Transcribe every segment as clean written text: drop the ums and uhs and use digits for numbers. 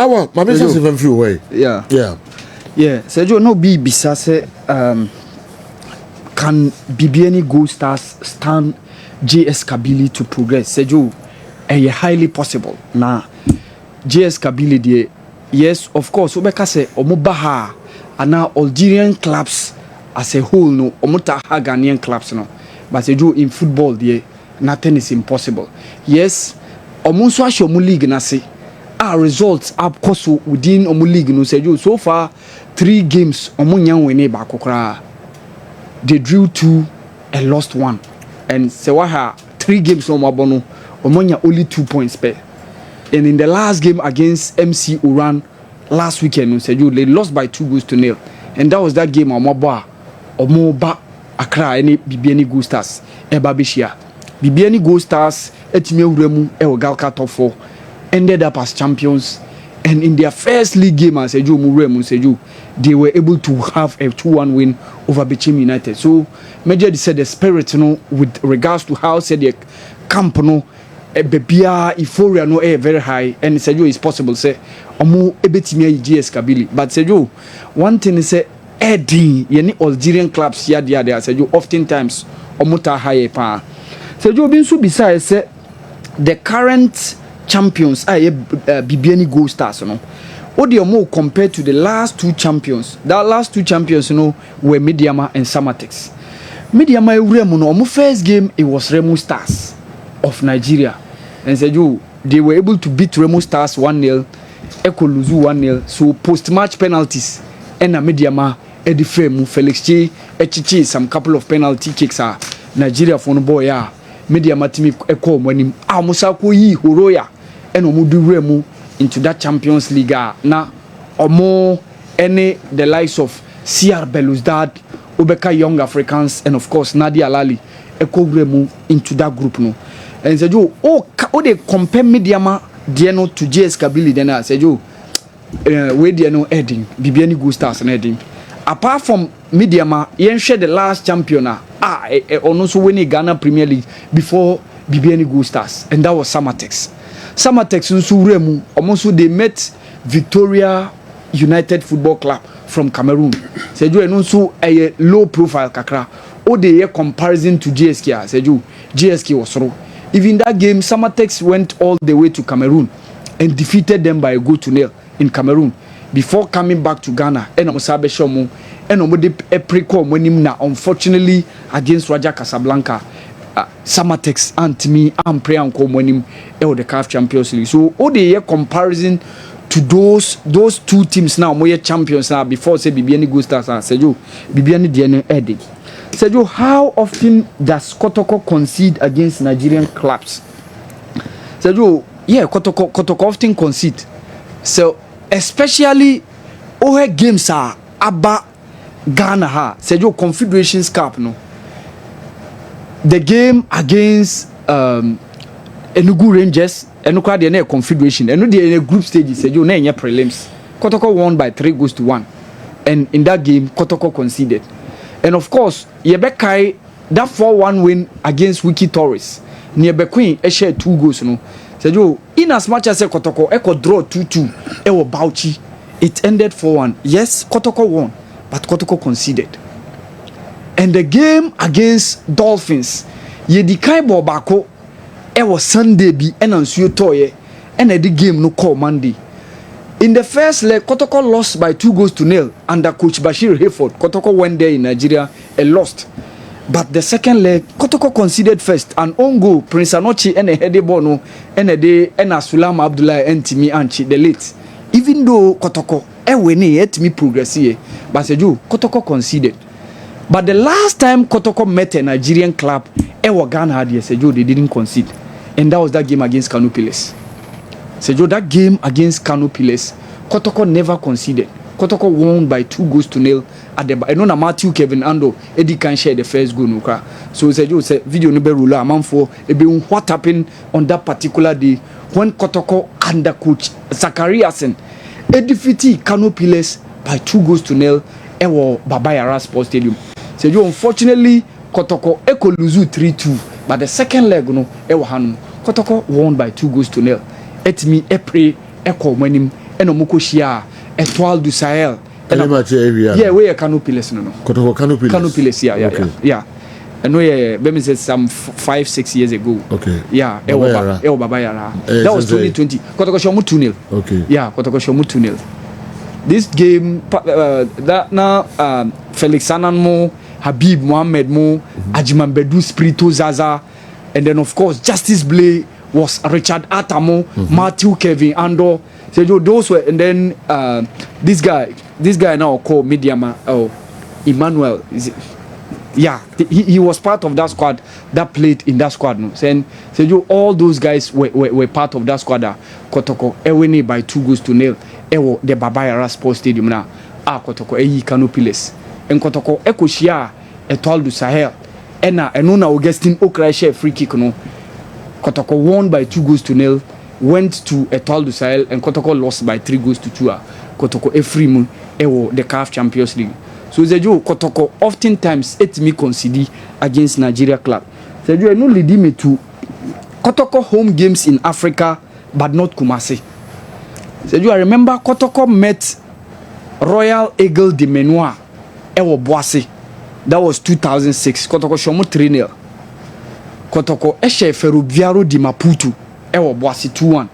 Awal, my business even few away. Yeah. Yeah. Yeah. Sergio, no be bisase can BBN Gold Stars stand JS Kabylie to progress? Sergio, highly possible. Now, JS Kabylie, yes, of course, Obeka say Omubaha and now Algerian clubs as a whole, no, Omuta Ghanaian clubs, no. But Sergio, in football, nothing is impossible. Yes, Omunso Ashomu League na say our results up course within Omu League no Sergio. So far, 3 games Omunya win baako kra. They drew 2 and lost 1. And Sewaha 3 games on Mabono, Omonya only 2 points per. And in the last game against MC Uran last weekend, Sergio, they lost by 2-0. And that was that game on Maboa, Omoba Accra, any BBN Gold Stars, Ebabishia. BBN Gold Stars, Etime Uremu, Galka top 4, ended up as champions. And in their first league game, Sergio Muremu, Sergio, they were able to have a 2-1 win over Bichim United. So, Major said the spirit, with regards to how said the camp, Bebia, euphoria, very high. And Sergio is possible, say, Omo Ebetime GS Kabylie. But Sergio, one thing is, Eddie, any Algerian clubs here, Sergio, oftentimes, Omota high pa. Sergio Binsu besides, say, the current champions are BBN Gold Stars, more compared to the last 2 champions. That last 2 champions, were Mediama and Samatex. Mediama Remo, first game it was Remo Stars of Nigeria, and said they were able to beat Remo Stars 1-0, Eko Luzu 1-0. So post-match penalties, and Mediama Eddie Femu Felix Chi Echichi some couple of penalty kicks are Nigeria for no boy Mediama Timi Eko when him Musako yi Horoya. And Omudu Remu into that Champions League. Now, Omo, any the likes of CR Belouizdad, Obeka Young Africans, and of course Nadia Lali, Eko Remu into that group. No, and said you, they compare Mediama Diano to JS Kabylie. Then I said you, where Diano heading, BBN Gold Stars and heading. Apart from Mediama, he share the last champion. Also winning Ghana Premier League before BBN Gold Stars, and that was Samatex. Samatex nso Remu almost they met Victoria United Football Club from Cameroon. Seju enso a low profile kakra. O dey comparison to GSK. Seju GSK was through. Even that game Samatex went all the way to Cameroon and defeated them by a goal to 0 in Cameroon before coming back to Ghana. And Omosabe Shomo and Omode Epriko when na unfortunately against Raja Casablanca. Samatex and me and pray and come when him the CAF Champions League. So all the year comparison to those 2 teams now more champions now before say BBN Gold Stars and Sergio BBN DNA Eddie. Sergio, how often does Kotoko concede against Nigerian clubs? Sergio, yeah, Kotoko often concede. So especially all games are about Ghana ha. Sergio Confederations Cup no. The game against Enugu Rangers, Enugu had a confederation, and in a group stage, said you name prelims. Kotoko won by 3-1, and in that game, Kotoko conceded. And of course, Yebekai that 4-1 win against Wiki Torres, near Bequeen, shared 2 goals. No, said you in as much as a Kotoko, Echo draw 2-2, Ewo Bauchi, it ended 4-1. Yes, Kotoko won, but Kotoko conceded. And the game against Dolphins, ye di kai bo bako, it was Sunday bi and ansuyo toye, and the game no call Monday. In the first leg, Kotoko lost by 2-0 under Coach Bashir Hayford. Kotoko went there in Nigeria and lost. But the second leg, Kotoko conceded first, and on goal, Prince Anochi and a heady bono, and a day, and Asulam Abdullah and Timi Anchi, the late. Even though Kotoko, wene yet me progress here, but Seju, Kotoko conceded. But the last time Kotoko met a Nigerian club, Ghana had Sejo, they didn't concede. And that was that game against Kano Pillars. Sejo, that game against Kano Pillars, Kotoko never conceded. Kotoko won by 2-0 at the I know na Matthew Kevin Ando, Eddie can share the first goal. So Sejo said video no be ruler amount for what happened on that particular day when Kotoko under coach Zachariasen defeated Kano Pillars by 2-0 at Baba Yara Sports Stadium. So unfortunately, Kotoko Eko Luzu 3-2, but the second leg Kotoko won by 2-0. Et me pray Eko when him eno moko shia Etoile du Sahel yeah we Canopiles no Kotoko Canopiles yeah and we me say some 5-6 years ago okay yeah Baba Yara that was 2020 Kotoko shomu 2-0 okay yeah Kotoko shomu 2-0 this game that now Felix Ananmo Habib Mohammed Mo Ajiman Bedu Spirito Zaza and then of course Justice Blay was Richard Atamo Matthew Kevin Ando so those were and then this guy now called Mediama Emmanuel is it? Yeah, he was part of that squad that played in that squad. No, saying all those guys were part of that squad. Kotoko winning by 2-0. Ewo the Baba Yara Sports Stadium na Kotoko Canopiles. And Kotoko Ekoshia Etoile du Sahel. Ena Augustine Okrashe free kick no. Kotoko won by 2-0. Went to Etoile du Sahel and Kotoko lost by 3-2. Kotoko Efrimu Ewo the CAF Champions League. So Zejo Kotoko oftentimes it me concede against Nigeria club. Zejo no lead me to Kotoko home games in Africa but not Kumasi. Zejo I remember Kotoko met Royal Eagle de Menoir Ewo Boise. That was 2006. Kotoko shomu 3-0. Kotoko eshe Ferroviario di Maputo Ewo Boise 2-1.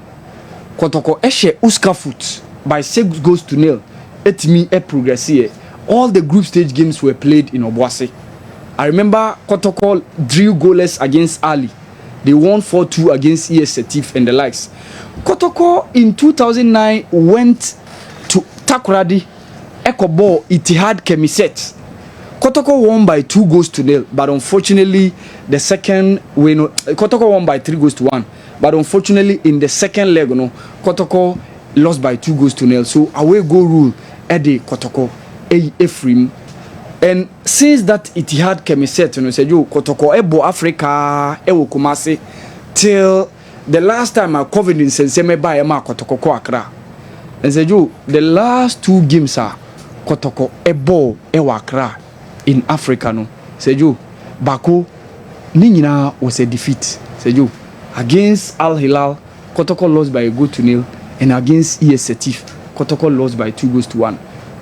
Kotoko eshe Uskafut by 6-0. It me a progress here. All the group stage games were played in Obuasi. I remember Kotoko drew goalless against Ali. They won 4-2 against ES Setif and the likes. Kotoko in 2009 went to Takoradi, Ekobo, Itihad Kemiset. Kotoko won by 2-0, but unfortunately the second win. Kotoko won by 3-1, but unfortunately in the second leg, Kotoko lost by 2-0. So away goal rule Eddie Kotoko. Ephraim, and since that it had Kemiset, said you Kotoko Ebo Africa, Ewo Kumasi, till the last time I covered in Senseme by Emma Kotoko Accra. And said you the last 2 games are Kotoko Ebo Ewa Accra in Africa. No, said you Bako Nina was a defeat. Said you against Al Hilal, Kotoko lost by 1-0, and against ES Setif, Kotoko lost by 2-1.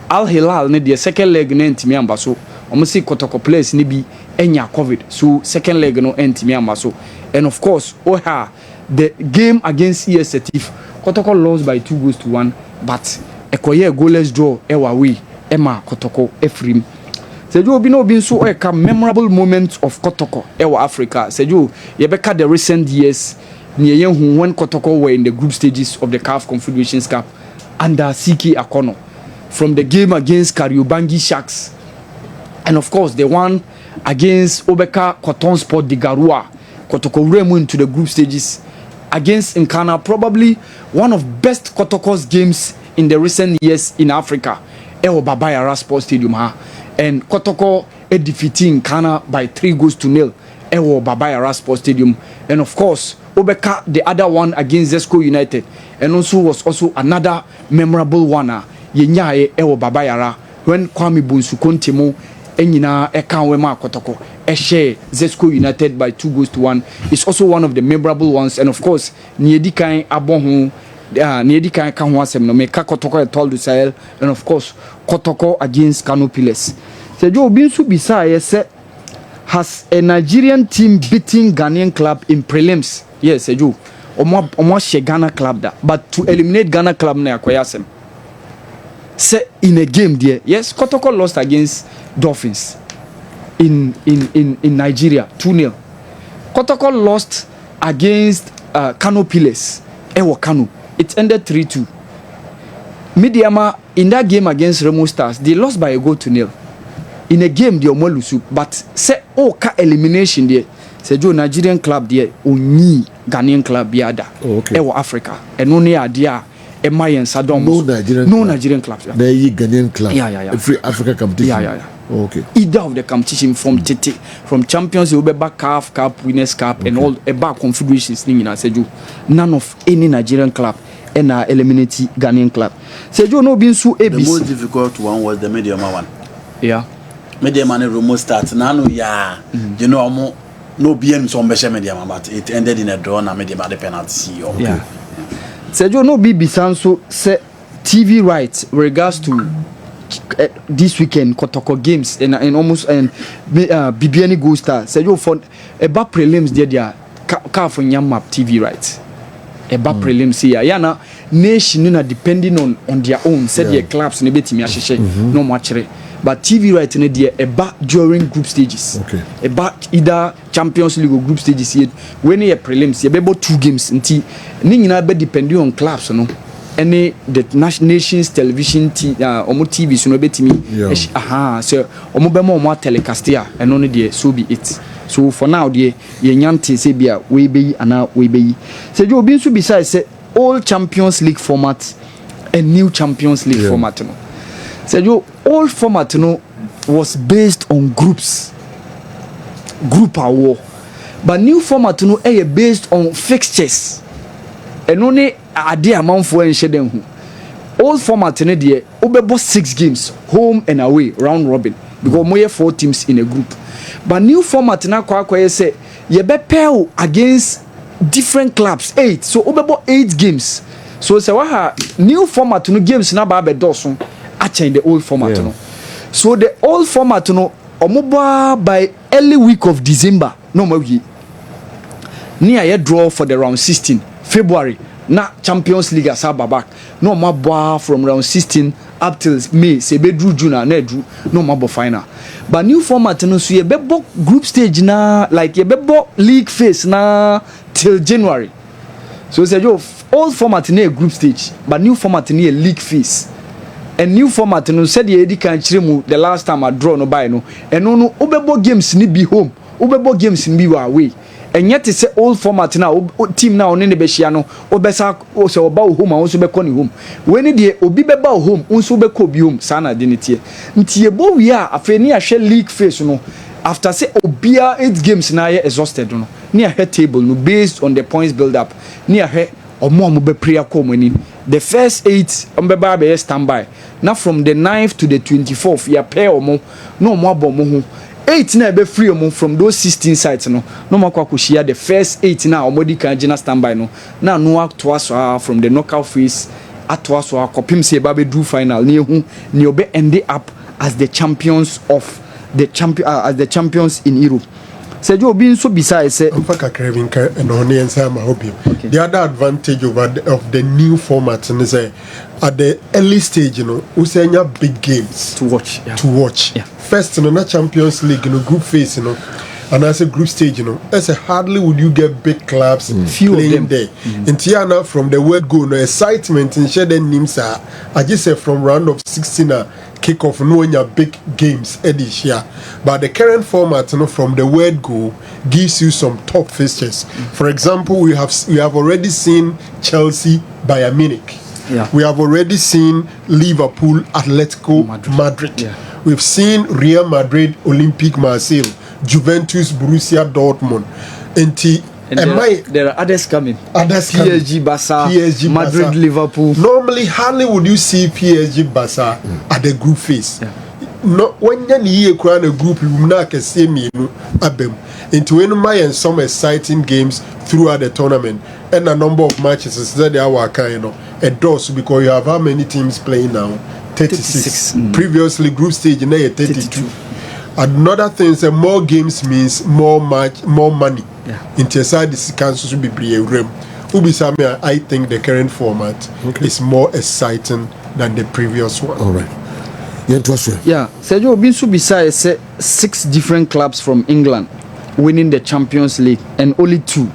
Al Hilal ne the second leg no entimi amba so omo see Kotoko players ni bi enya covid so second leg no entimi amba so and of course the game against ES Setif Kotoko lost by 2-1 but ekoye goalless draw ewa we ema Kotoko Efrim seju obi no bi so eka memorable moments of Kotoko ewa Africa seju yebeka the recent years ni yehu when Kotoko were in the group stages of the CAF Confederations Cup under CK Akono. From the game against Kariobangi Sharks, and of course the one against Obeka Cotton Sport de Garua, Kotoko Remu into the group stages against Nkana, probably one of best Kotoko's games in the recent years in Africa. Ewo Baba Yara Sports Stadium and Kotoko defeating Nkana by 3-0. Ewo Baba Yara Sports Stadium, and of course Obeka the other one against Zesco United, and also was also another memorable one. Yenyae ewo Baba Yara when Kwame Bunsu Kontemo enyina eka wema Kotoko share Zesco United by 2-1. It's also one of the memorable ones, and of course Niedikan Abonhu Niedikan Kanwasem no meka Kotoko Etoile du Sahel, and of course Kotoko against Canopiles. Sejo Binsu Bisa yese has a Nigerian team beating Ghanaian club in prelims. Yes, Sejo omo she Ghana club that, but to eliminate Ghana club na akoyasem. Say in a game there, yes, Kotoko lost against Dolphins in Nigeria 2-0. Kotoko lost against Canopiles, Ewo Kano. It ended 3-2. Midiama in that game against Remo Stars, they lost by 1-0. In a game they Omolusu, but say ka elimination there. Say Joe Nigerian club there, Oni Ghanaian club biada. Oh, okay. Ewo Africa, and only idea. No Nigerian clubs. The Ghanaian club. Yeah. Free Africa competition. Yeah. Oh, okay. Either of the competition from Champions, you will be back CAF, Cup, Winners' Cup, okay. And all about confederations. None of any Nigerian club and eliminating Ghanaian club. Sejo no been so ABC. The most difficult one was the Mediama one. Yeah. Mediama ne Romo start. Nano ya. You know no BM so Mediama, but it ended in a draw. Na Mediama the penalty. Okay. Yeah. Sejo no be bisanso se TV rights with regards to this weekend Kotoko games and almost and Bibiani Gold Star. Say you for about prelims there car for Yamap TV rights. About prelims here. Yana nation na depending on their own. Said their clubs ne beti mi ashishe no much. But TV right ne there about during group stages. Okay. About either Champions League or group stages here. When you prelims, you about 2 games. Nti ni nyina be depending on clubs no. Any the nations television omo TV so no betimi so omo be mo telecast ya and only there so be it. So for now there ye nyante say bia we be ana we be say you obi so beside say old Champions League format and new Champions League format no. Say you old format no was based on group war, but new format no based on fixtures and only ade amanfo enhye den hu. Old format ne de obebo 6 games home and away round robin because moye 4 teams in a group. But new format na kwa say ye be pair against different clubs 8, so obebo 8 games. So say wa new format no games na ba be doso a change the old format no. So the old format no omoba by early week of December no mawi near ye draw for the round 16 February na Champions League asaba back no mabwa from round 16 up till May se be drew June na drew no mabo final. But new format no so ye be group stage na like ye be league phase na till January. So say yo old format na group stage but new format na league phase. And new format no said ye edi kan kire mu the last time I draw no buy no eno no obebo games ni be home obebo games ni be away. And yet it's old format now team now on the beshia no obesa o se oba home a so be kɔ ne home when the obi beba home unso be kɔ bi home sana de ne tie ntie bo wi a afa ni ahwe league phase no after say obia 8 games na ye exhausted no ni ahwe table no based on the points build up ni ahwe omo be prayer kɔ mani the first 8 ombeba be standby now from the 9th to the 24th ya pair omo no omo abɔ mo ho 8 na be free from those 16 sites no makwa ko share the first 8 na omodi kan gina standby no na no acto aso from the knockout phase ato aso akopim se ba be do final ni ehu ni obe end up as the champions in Europe. Say you been so beside say Faka Kevin and audience am hope you. The other advantage of the new format is say at the early stage we say big games to watch. Yeah. First na Champions League group phase and as a group stage as a hardly would you get big clubs playing there. In Tiana from the word go no excitement in share them names I just say from round of 16 kick off knowing your big games this year. But the current format from the word go gives you some top fixtures. For example, we have already seen Chelsea Bayern Munich. Yeah. We have already seen Liverpool Atletico Madrid. Yeah. We've seen Real Madrid Olympique Marseille, Juventus Borussia Dortmund. And there are others coming. PSG Barca, Barca. Madrid, Liverpool. Normally, hardly would you see PSG Barca at the group phase. Yeah. No, when you crown a group, you will not see me abem into any and some exciting games throughout the tournament and a number of matches. Is that our kind a dose because you have how many teams playing now? 36. Previously, group stage now 32. Another thing is more games means more money. Yeah. Inside this council should be room. I think the current format is more exciting than the previous one. All right. Yeah, Sergio been so beside 6 different clubs from England winning the Champions League and only 2.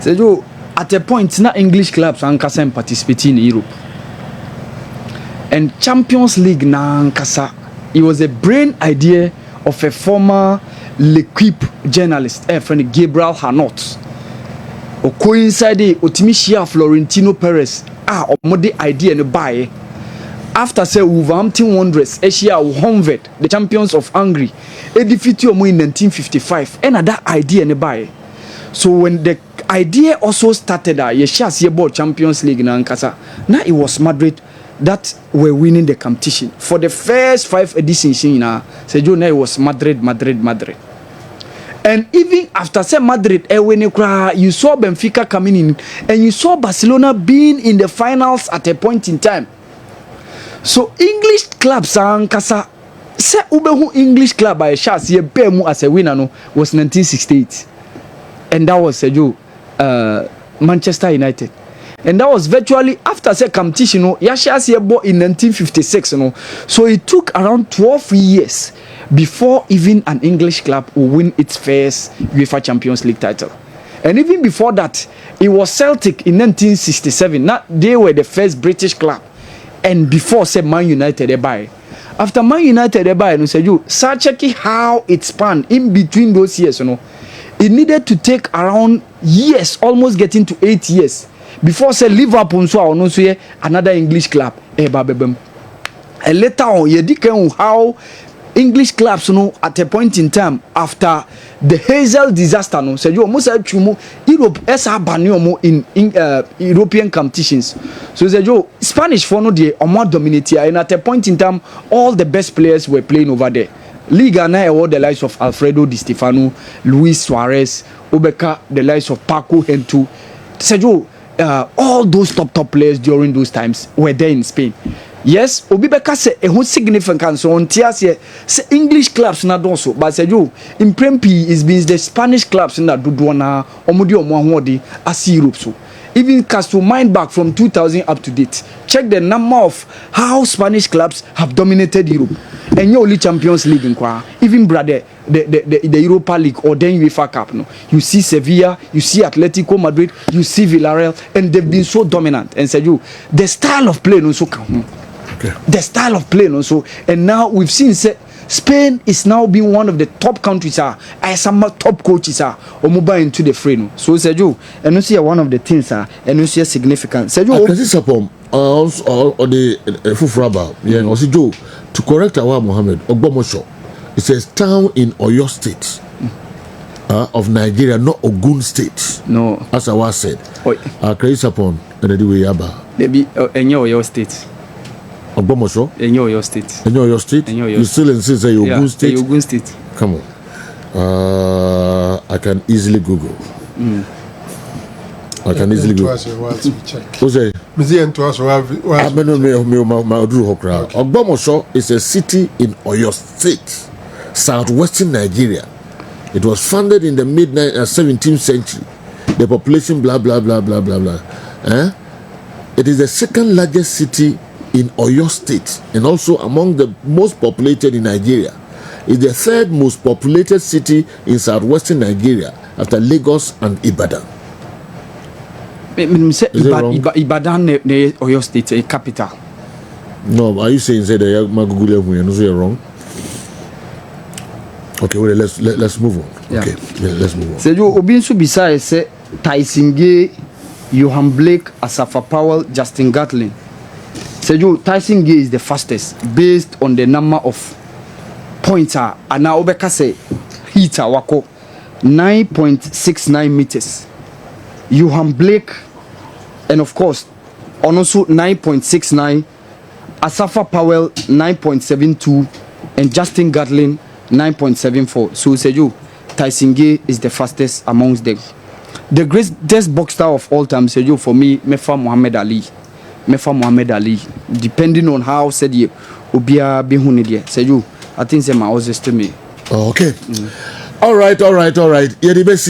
Sergio, at a point, now English clubs are participating in Europe. And Champions League na nkasa, it was a brain idea of a former L'Equipe journalist, friend Gabriel Hanot. O coincide otimishia Florentino Perez omode idea no buy. After say Wolverhampton Wanderers, Asia Honved, the champions of Hungary, defeated omo in 1955. And that idea no buy. So when the idea also started yeshas about Champions League na nkasa, now it was Madrid that were winning the competition for the first 5 editions. Sergio, now it was Madrid. And even after say Madrid, you saw Benfica coming in, and you saw Barcelona being in the finals at a point in time. So English clubs ankasa se ubehu English club by Shas ye bemu as a winner no was 1968. And that was Manchester United. And that was virtually after say competition no Yashas ye bought in 1956 no. So it took around 12 years before even an English club will win its first UEFA Champions League title. And even before that, it was Celtic in 1967. Now they were the first British club. And before say Man United they buy. After Man United they buy, and say you start checking how it spanned in between those years, you know. It needed to take around years, almost getting to 8 years. Before say Liverpool so no say another English club. And later on, you can how English clubs, you know, at a point in time after the Hazel disaster, no, said you almost Europe as a banyomo in European competitions. So said you Spanish for no day or more dominated, and at a point in time, all the best players were playing over there. Liga na award the likes of Alfredo Di Stefano, Luis Suarez, Obeka, the likes of Paco Hentu. Said you all those top players during those times were there in Spain. Yes, Obi Beka say a whole significant so on say English clubs na don so, but say you in Prempi is being the Spanish clubs na do na omudi omo as Europe so. Even cast to mind back from 2000 up to date. Check the number of how Spanish clubs have dominated Europe. And you only Champions League in kwa. Even brother the Europa League or then UEFA Cup no. You see Sevilla, you see Atletico Madrid, you see Villarreal, and they've been so dominant. And said you the style of play no so come. Okay. The style of play also, and now we've seen Spain is now being one of the top countries some top coaches or mobile into the frame. So Sergio, and you see one of the things and you see significant. Sergio, can this upon or the Fufraba, yeah, also Joe to correct Awal Mohammed Ogbomosho. It says town in Oyo State of Nigeria, not Ogun State. No, as Awal said. Credit upon and the way Yaba. Maybe in Oyo State. Ogbomosho? In your state. In your state? You still insist that Ogun State? Ogun State. Come on. I can easily Google. I can easily Google. Who's that? Ogbomosho is a city in Oyo State, southwestern Nigeria. It was founded in the mid 17th century. The population blah blah blah blah blah blah. It is the second largest city in Oyo State and also among the most populated in Nigeria. It's the third most populated city in southwestern Nigeria after Lagos and Ibadan. Ibadan Oyo State a capital. No, are you saying that you're wrong? Okay, well, let's move on. Okay, let's move on. So you obinsu beside say Tyson Gay, Johan Blake, Asafa Powell, Justin Gatlin. Sergio, Tyson Gay is the fastest based on the number of points and now Obeka say Hita Wako 9.69 meters. Johan Blake and of course also 9.69, Asafa Powell 9.72 and Justin Gatlin 9.74. So Sergio, Tyson Gay is the fastest amongst them. The greatest boxer of all time, Sergio, for me, Mefa Muhammad Ali, depending on how said you Ubia Behunidia. Sergio, I think they might also me. Okay. All right. Yeah, the best.